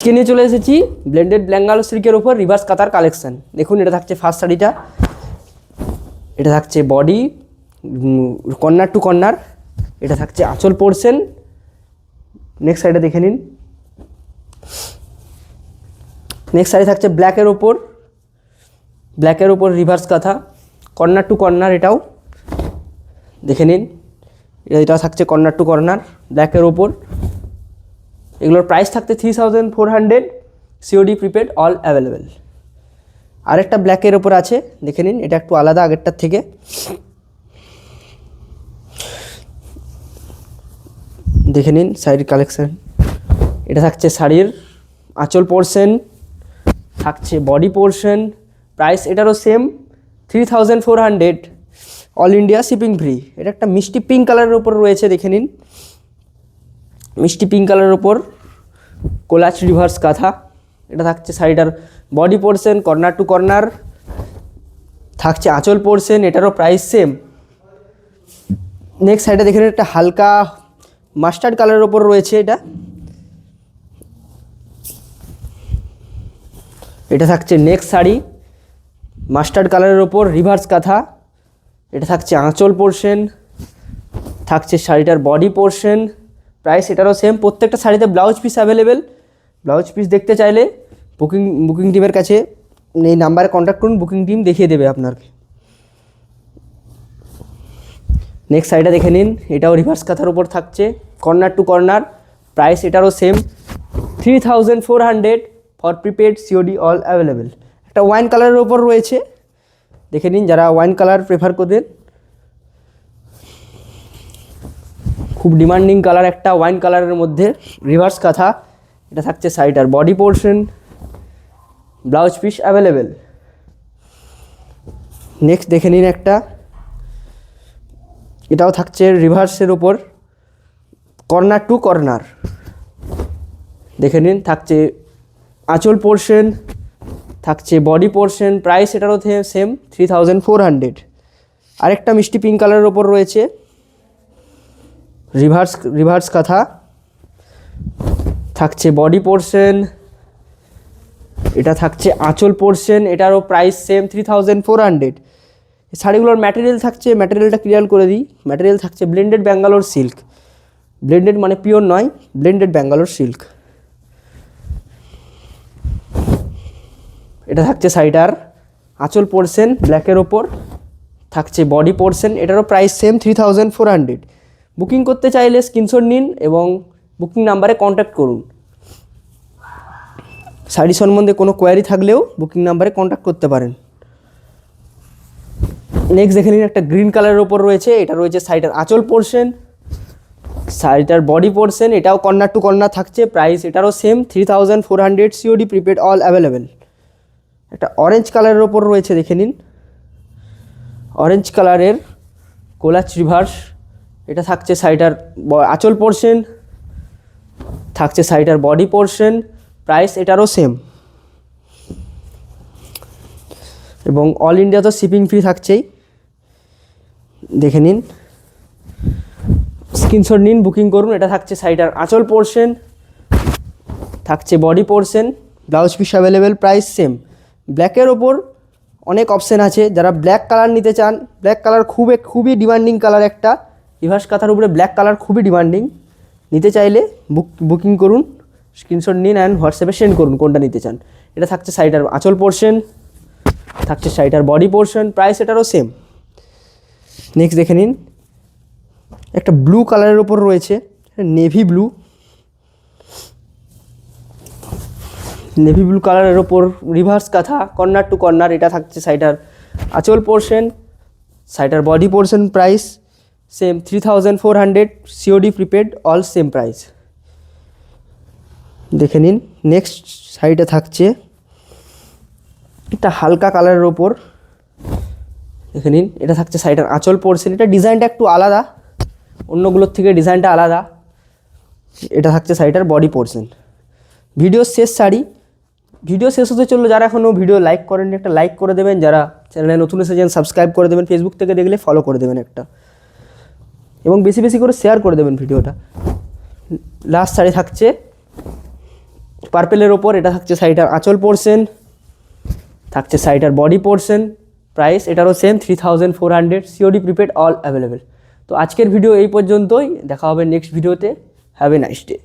আজকে নিয়ে চলে এসেছি ব্লেন্ডেড বেঙ্গল সিল্কের উপর রিভার্স কাতার কালেকশন। দেখুন, এটা থাকছে ফার্স্ট শাড়িটা। এটা থাকছে বডি কর্নার টু কর্নার, এটা থাকছে আঁচল পোর্শন। নেক্সট শাড়িটা দেখে নিন। নেক্সট শাড়ি থাকছে ব্ল্যাকের ওপর রিভার্স কাঁথা, কর্নার টু কর্নার। এটাও দেখে নিন, এটাও থাকছে কর্নার টু কর্নার ব্ল্যাকের ওপর। এগুলোর প্রাইস থাকতে 3400, সিওডি প্রিপেড, অল অ্যাভেলেবেল। আরেকটা ব্ল্যাকের ওপর আছে, দেখে নিন, এটা একটু আলাদা আগেরটার থেকে। দেখে নিন শাড়ির কালেকশান। এটা থাকছে শাড়ির আঁচল পোর্শন, থাকছে বডি পোর্শন। প্রাইস এটারও same 3400, all India shipping free. এটা একটা মিষ্টি পিঙ্ক কালারের ওপর রয়েছে, দেখে নিন, মিষ্টি পিঙ্ক কালারের ওপর কোলাচ রিভার্স কাঁথা। এটা থাকছে শাড়িটার body portion, corner to corner, থাকছে আঁচল পোর্শন। এটারও প্রাইস সেম। নেক্সট শাড়িটা দেখে নিন, একটা হালকা মাস্টার্ড কালারের ওপর রয়েছে। এটা থাকছে নেক্সট শাড়ি, মাস্টার্ড কালারের ওপর রিভার্স কাঁথা। এটা থাকছে আঁচল পোর্শন, থাকছে শাড়িটার বডি পোর্শন। প্রাইস এটারও সেম। প্রত্যেকটা শাড়িতে blouse piece available. Blouse piece দেখতে চাইলে বুকিং টিমের কাছে এই নাম্বারে কন্ট্যাক্ট করুন, বুকিং টিম দেখিয়ে দেবে আপনাকে। নেক্সট শাড়িটা দেখে নিন, এটাও রিভার্স কাঁথার উপর থাকছে, কর্নার টু কর্নার। প্রাইস এটারও same 3400, for prepaid, COD, all available. একটা ওয়াইন কালারের ওপর রয়েছে, দেখে নিন, যারা ওয়াইন কালার প্রেফার করবেন। খুব ডিমান্ডিং কালার একটা ওয়াইন কালারের মধ্যে রিভার্স কাঁথা। এটা থাকছে শাড়িটার body portion, blouse piece available. Next দেখে নিন একটা, এটাও থাকছে রিভার্সের ওপর, কর্নার টু কর্নার। দেখে নিন, থাকছে আঁচল পোর্শন, থাকছে বডি পোর্শন। প্রাইস এটারও সেম 3400। আরেকটা মিষ্টি পিঙ্ক কালারের ওপর রয়েছে, রিভার্স কাঁথা, থাকছে বডি পোর্শন, এটা থাকছে আঁচল পোর্শন। এটারও প্রাইস সেম 3400। শাড়িগুলোর ম্যাটেরিয়ালটা ক্লিয়ার করে দিই। ম্যাটেরিয়াল থাকছে ব্লেন্ডেড ব্যাঙ্গালোর সিল্ক। ব্লেন্ডেড মানে পিওর নয়, ব্লেন্ডেড ব্যাঙ্গালোর সিল্ক। এটা থাকছে শাড়িটার আঁচল পোর্শন ব্ল্যাকের ওপর, থাকছে বডি পোর্শন। এটারও প্রাইস সেম 3400। বুকিং করতে চাইলে স্ক্রিনশট নিন এবং বুকিং নাম্বারে কন্ট্যাক্ট করুন। শাড়ি সম্বন্ধে কোনো কোয়ারি থাকলেও বুকিং নাম্বারে কন্ট্যাক্ট করতে পারেন। নেক্সট দেখে নিন, একটা গ্রিন কালারের ওপর রয়েছে, এটা রয়েছে শাড়িটার আঁচল পোর্শন, শাড়িটার বডি পোর্শন। এটাও কর্নার টু কর্নার থাকছে। প্রাইস এটারও same 3400, COD prepaid, all available. একটা অরেঞ্জ কালারের ওপর রয়েছে, দেখে নিন, অরেঞ্জ কালারের কোলাচ রিভার্স। এটা থাকছে শাড়িটার আঁচল পোর্শন, থাকছে শাড়িটার বডি পোর্শন। প্রাইস এটারও সেম এবং অল ইন্ডিয়া তো শিপিং ফ্রি থাকছেই। দেখে নিন, স্ক্রিনশট নিন, বুকিং করুন। এটা থাকছে শাড়িটার আঁচল পোর্শন, থাকছে body portion, blouse piece available. Price same. ব্ল্যাকের ওপর অনেক অপশান আছে, যারা ব্ল্যাক কালার নিতে চান, ব্ল্যাক কালার খুবই ডিমান্ডিং কালার একটা। রিভার্স কাঁথার উপরে ব্ল্যাক কালার খুবই ডিমান্ডিং। নিতে চাইলে বুকিং করুন, স্ক্রিনশট নিন অ্যান্ড হোয়াটসঅ্যাপে সেন্ড করুন কোনটা নিতে চান। এটা থাকছে শাড়িটার আঁচল পোর্শন, থাকছে শাড়িটার বডি পোর্শন। প্রাইস এটারও সেম। নেক্সট দেখে নিন, একটা ব্লু কালারের ওপর রয়েছে, নেভি ব্লু কালারের ওপর রিভার্স কাঁথা, কর্নার টু কর্নার। এটা থাকছে শাড়িটার আঁচল পোর্শন, শাড়িটার body portion. Price same 3400, COD prepaid, all same price. দেখে নিন, নেক্সট শাড়িটা থাকছে একটা হালকা কালারের ওপর, দেখে নিন, এটা থাকছে শাড়িটার আঁচল পোর্শন। এটা ডিজাইনটা একটু আলাদা, অন্যগুলোর থেকে ডিজাইনটা আলাদা। এটা থাকছে শাড়িটার বডি পোর্শন। ভিডিও শেষ হতে চললো। যারা এখনও ভিডিও লাইক করেননি, একটা লাইক করে দেবেন। যারা চ্যানেলে নতুন এসেছেন সাবস্ক্রাইব করে দেবেন। ফেসবুক থেকে দেখলে ফলো করে দেবেন একটা, এবং বেশি করে শেয়ার করে দেবেন ভিডিওটা। লাস্ট শাড়ি থাকছে পার্পেলের ওপর এটা থাকছে শাড়িটার আঁচল পোর্শন, থাকছে শাড়িটার বডি পোর্শন। প্রাইস এটারও same 3400, COD prepaid all available. তো আজকের ভিডিও এই পর্যন্তই, দেখা হবে নেক্সট ভিডিওতে। Have a nice day.